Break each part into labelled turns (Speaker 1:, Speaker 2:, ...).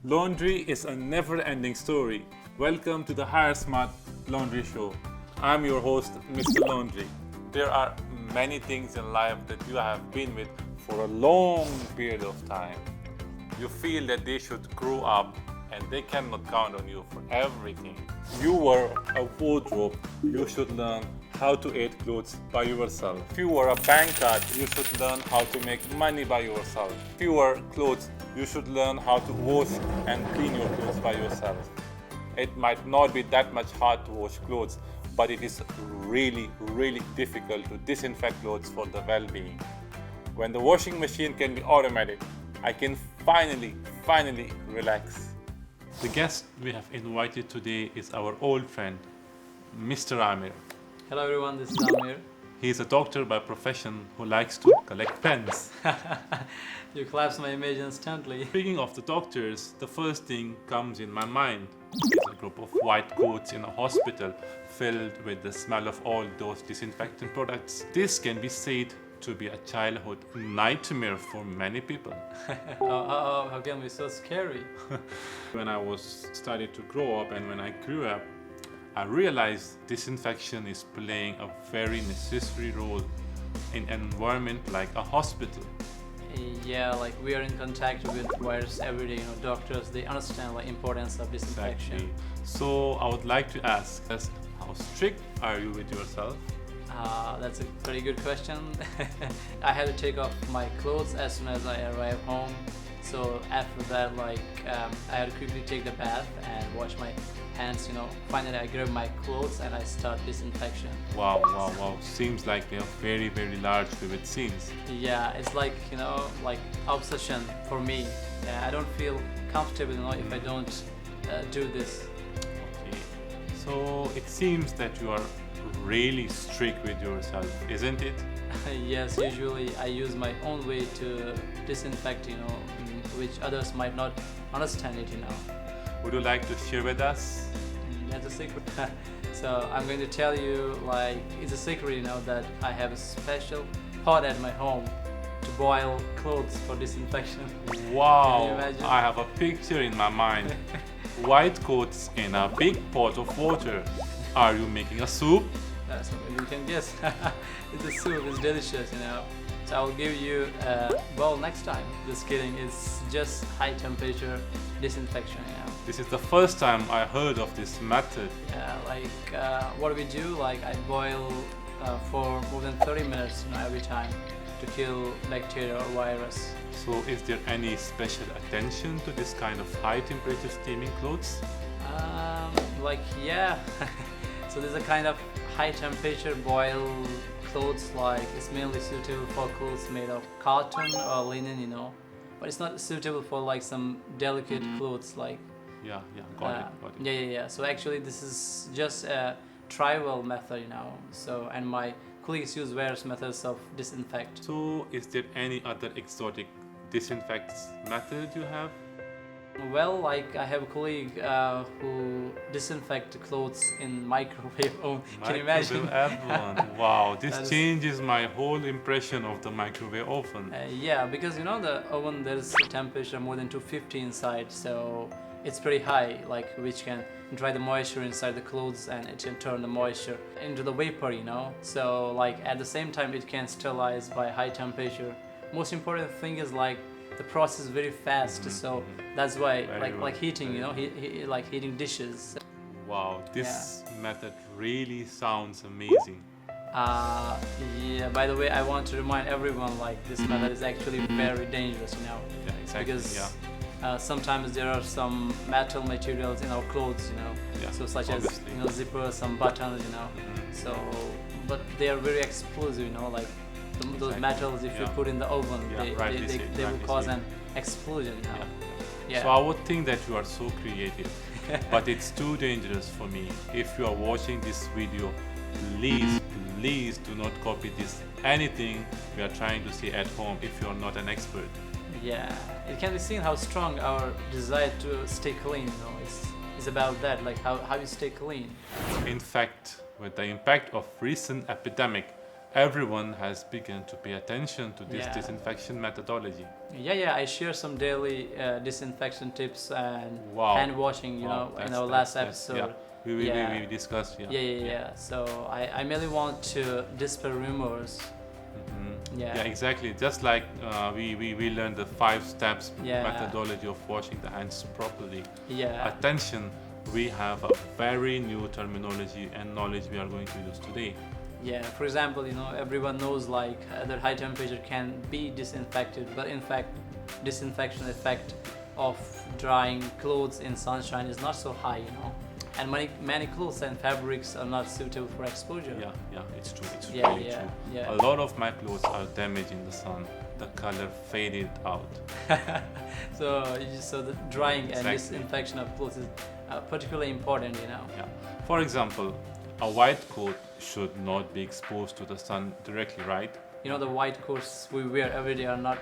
Speaker 1: Laundry is a never-ending story. Welcome to the Hire Smart Laundry Show. I'm your host, Mr. Laundry. There are many things in life that you have been with for a long period of time. You feel that they should grow up and they cannot count on you for everything. You were a wardrobe, you should learn how to aid clothes by yourself. If you were a bank card, you should learn how to make money by yourself. If you were clothes, you should learn how to wash and clean your clothes by yourself. It might not be that much hard to wash clothes, but it is really difficult to disinfect clothes for the well-being. When the washing machine can be automatic, I can finally relax. The guest we have invited today is our old friend, Mr. Amir.
Speaker 2: Hello everyone, this is Amir.
Speaker 1: He is a doctor by profession who likes to collect pens.
Speaker 2: You collapsed my image instantly.
Speaker 1: Speaking of the doctors, the first thing comes in my mind is a group of white coats in a hospital filled with the smell of all those disinfectant products. This can be said to be a childhood nightmare for many people.
Speaker 2: How can it be so scary?
Speaker 1: When I was starting to grow up and when I grew up, I realized disinfection is playing a very necessary role in an environment like a hospital.
Speaker 2: Yeah, like we are in contact with virus every day. Doctors, they understand the importance of disinfection.
Speaker 1: Exactly. So I would like to ask us, how strict are you with yourself?
Speaker 2: That's a very good question. I had to take off my clothes as soon as I arrive home. So after that, I had to quickly take the bath and wash my hands. Finally I grab my clothes and I start disinfection.
Speaker 1: Wow. Seems like they are very large vivid scenes.
Speaker 2: Yeah, it's like obsession for me. Yeah, I don't feel comfortable if I don't do this.
Speaker 1: Okay. So it seems that you are really strict with yourself, isn't it?
Speaker 2: Yes, usually I use my own way to disinfect, which others might not understand it.
Speaker 1: Would you like to share with us?
Speaker 2: That's a secret. So I'm going to tell you, it's a secret, that I have a special pot at my home to boil clothes for disinfection.
Speaker 1: Wow!
Speaker 2: Can you imagine?
Speaker 1: I have a picture in my mind. White coats in a big pot of water. Are you making a soup?
Speaker 2: So you can guess. It's a soup. It's delicious, So I'll give you next time. Just kidding. It's just high temperature disinfection.
Speaker 1: This is the first time I heard of this method.
Speaker 2: Yeah, what we do, I boil for more than 30 minutes, every time to kill bacteria or virus.
Speaker 1: So is there any special attention to this kind of high temperature steaming clothes?
Speaker 2: Yeah. So there's a kind of high temperature boil clothes, it's mainly suitable for clothes made of cotton or linen, but it's not suitable for some delicate clothes
Speaker 1: Yeah, got it.
Speaker 2: Yeah. So actually this is just a trial method, So, and my colleagues use various methods of disinfect.
Speaker 1: So is there any other exotic disinfect method you have?
Speaker 2: Well, I have a colleague who disinfect clothes in microwave oven. Can you imagine?
Speaker 1: Oven. Wow, this changes my whole impression of the microwave oven.
Speaker 2: Yeah, because the oven, there's a temperature more than 250 inside, so it's pretty high, which can dry the moisture inside the clothes and it can turn the moisture into the vapor, So at the same time it can sterilize by high temperature. Most important thing is the process is very fast, so that's why heating, heating dishes.
Speaker 1: Wow, this method really sounds amazing.
Speaker 2: Yeah, by the way, I want to remind everyone this method is actually very dangerous,
Speaker 1: Yeah, exactly.
Speaker 2: Because sometimes there are some metal materials in our clothes,
Speaker 1: Yeah,
Speaker 2: so such
Speaker 1: obviously.
Speaker 2: as zippers, some buttons, So, but they are very explosive, those metals, if you put in the oven, they will cause an explosion. Yeah.
Speaker 1: So I would think that you are so creative, but it's too dangerous for me. If you are watching this video, please do not copy this anything we are trying to say at home if you are not an expert.
Speaker 2: Yeah, it can be seen how strong our desire to stay clean. It's about that, how you stay clean.
Speaker 1: In fact, with the impact of recent epidemic, everyone has begun to pay attention to this
Speaker 2: Yeah.
Speaker 1: disinfection methodology.
Speaker 2: Yeah, I share some daily disinfection tips and
Speaker 1: Wow.
Speaker 2: hand washing, you
Speaker 1: Wow,
Speaker 2: know, in
Speaker 1: that's-
Speaker 2: our
Speaker 1: that's-
Speaker 2: last
Speaker 1: that's-
Speaker 2: episode.
Speaker 1: yeah.
Speaker 2: Yeah.
Speaker 1: We discussed, yeah.
Speaker 2: Yeah. So I merely want to dispel rumors.
Speaker 1: Mhm.
Speaker 2: Yeah.
Speaker 1: Yeah, exactly. Just like we learned the 5 steps
Speaker 2: Yeah.
Speaker 1: methodology of washing the hands properly.
Speaker 2: Yeah.
Speaker 1: Attention, we have a very new terminology and knowledge we are going to use today.
Speaker 2: Yeah, for example, you know, everyone knows like that high temperature can be disinfected, but in fact, disinfection effect of drying clothes in sunshine is not so high, you know, and many clothes and fabrics are not suitable for exposure.
Speaker 1: Yeah, it's true. It's
Speaker 2: Yeah,
Speaker 1: really
Speaker 2: yeah,
Speaker 1: true.
Speaker 2: yeah.
Speaker 1: A lot of my clothes are damaged in the sun. The color faded out.
Speaker 2: So the drying and
Speaker 1: Exactly.
Speaker 2: disinfection of clothes is particularly important, you know.
Speaker 1: Yeah. For example, a white coat should not be exposed to the sun directly, right?
Speaker 2: You know, the white coats we wear every day are not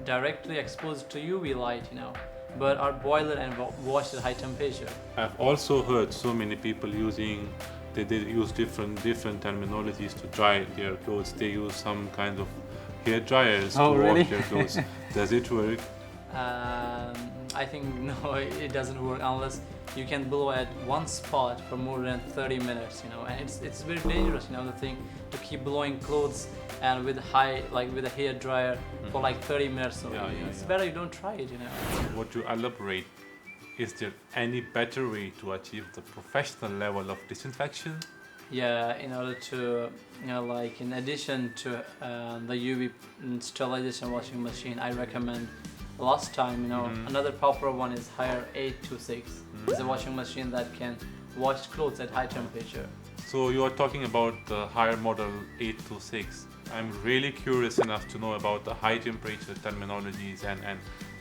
Speaker 2: directly exposed to UV light, you know, but are boiled and washed at high temperature.
Speaker 1: I've also heard so many people using they use different terminologies to dry their clothes. They use some kind of hair dryers
Speaker 2: Oh,
Speaker 1: to
Speaker 2: really?
Speaker 1: wash their clothes. Does it work?
Speaker 2: I think no, it doesn't work unless you can blow at one spot for more than 30 minutes, you know, and it's very dangerous, you know, the thing to keep blowing clothes and with a hair dryer for like 30 minutes. So it's better you don't try it, you know.
Speaker 1: What to elaborate? Is there any better way to achieve the professional level of disinfection?
Speaker 2: Yeah, in order to, you know, like in addition to the UV sterilization washing machine, I recommend last time, you know, another popular one is Higher 826. It's a washing machine that can wash clothes at high temperature.
Speaker 1: So you are talking about the higher model 826. I'm really curious enough to know about the high temperature terminologies and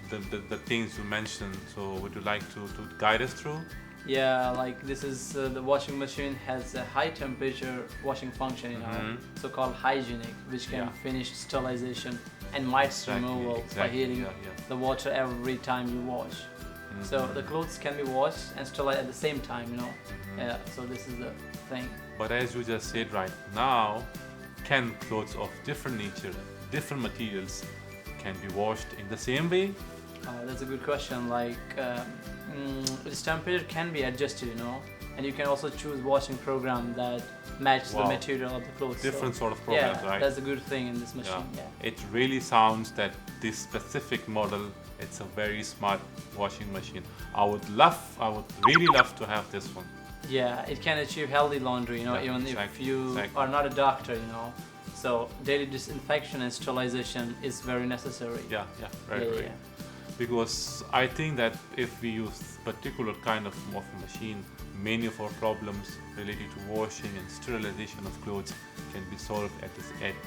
Speaker 1: the things you mentioned. So would you like to guide us through?
Speaker 2: Yeah, like this is the washing machine has a high temperature washing function, you know, so called hygienic, which can finish sterilization and mites removal by heating the water every time you wash. So the clothes can be washed and sterilized at the same time, you know. Yeah, so this is the thing.
Speaker 1: But as you just said right now, can clothes of different nature, different materials, can be washed in the same way?
Speaker 2: That's a good question. Like this temperature can be adjusted, you know, and you can also choose washing program that matches the material of the clothes.
Speaker 1: Different sort of programs,
Speaker 2: yeah,
Speaker 1: right?
Speaker 2: That's a good thing in this machine. Yeah.
Speaker 1: It really sounds that this specific model, it's a very smart washing machine. I would really love to have this one.
Speaker 2: Yeah, it can achieve healthy laundry, you know, even if you are not a doctor, you know. So daily disinfection and sterilization is very necessary.
Speaker 1: Yeah, right. Because I think that if we use particular kind of machine, many of our problems related to washing and sterilization of clothes can be solved at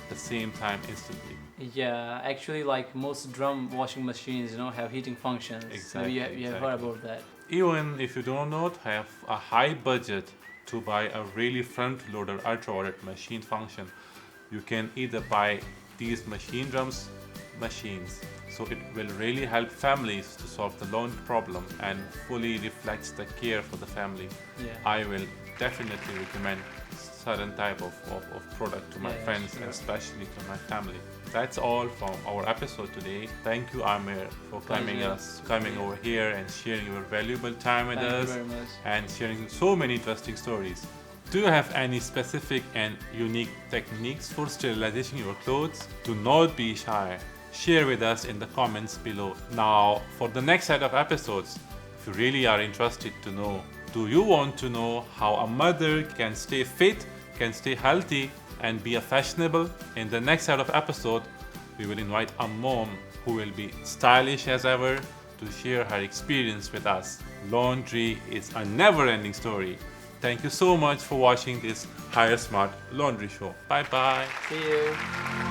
Speaker 1: the same time instantly.
Speaker 2: Yeah, actually, like most drum washing machines, you know, have heating functions.
Speaker 1: Exactly.
Speaker 2: You have heard about that.
Speaker 1: Even if you do not have a high budget to buy a really front-loader ultraviolet machine function, you can either buy these machines. So it will really help families to solve the laundry problem and fully reflects the care for the family.
Speaker 2: Yeah.
Speaker 1: I will definitely recommend certain type of product to my friends and especially to my family. That's all from our episode today. Thank you, Amir, for coming over here and sharing your valuable time with us.
Speaker 2: Thank you very much.
Speaker 1: And sharing so many interesting stories. Do you have any specific and unique techniques for sterilizing your clothes? Do not be shy. Share with us in the comments below. Now, for the next set of episodes, if you really are interested to know, do you want to know how a mother can stay fit, can stay healthy, and be fashionable? In the next set of episode, we will invite a mom who will be stylish as ever to share her experience with us. Laundry is a never-ending story. Thank you so much for watching this Higher Smart Laundry Show. Bye bye.
Speaker 2: See you.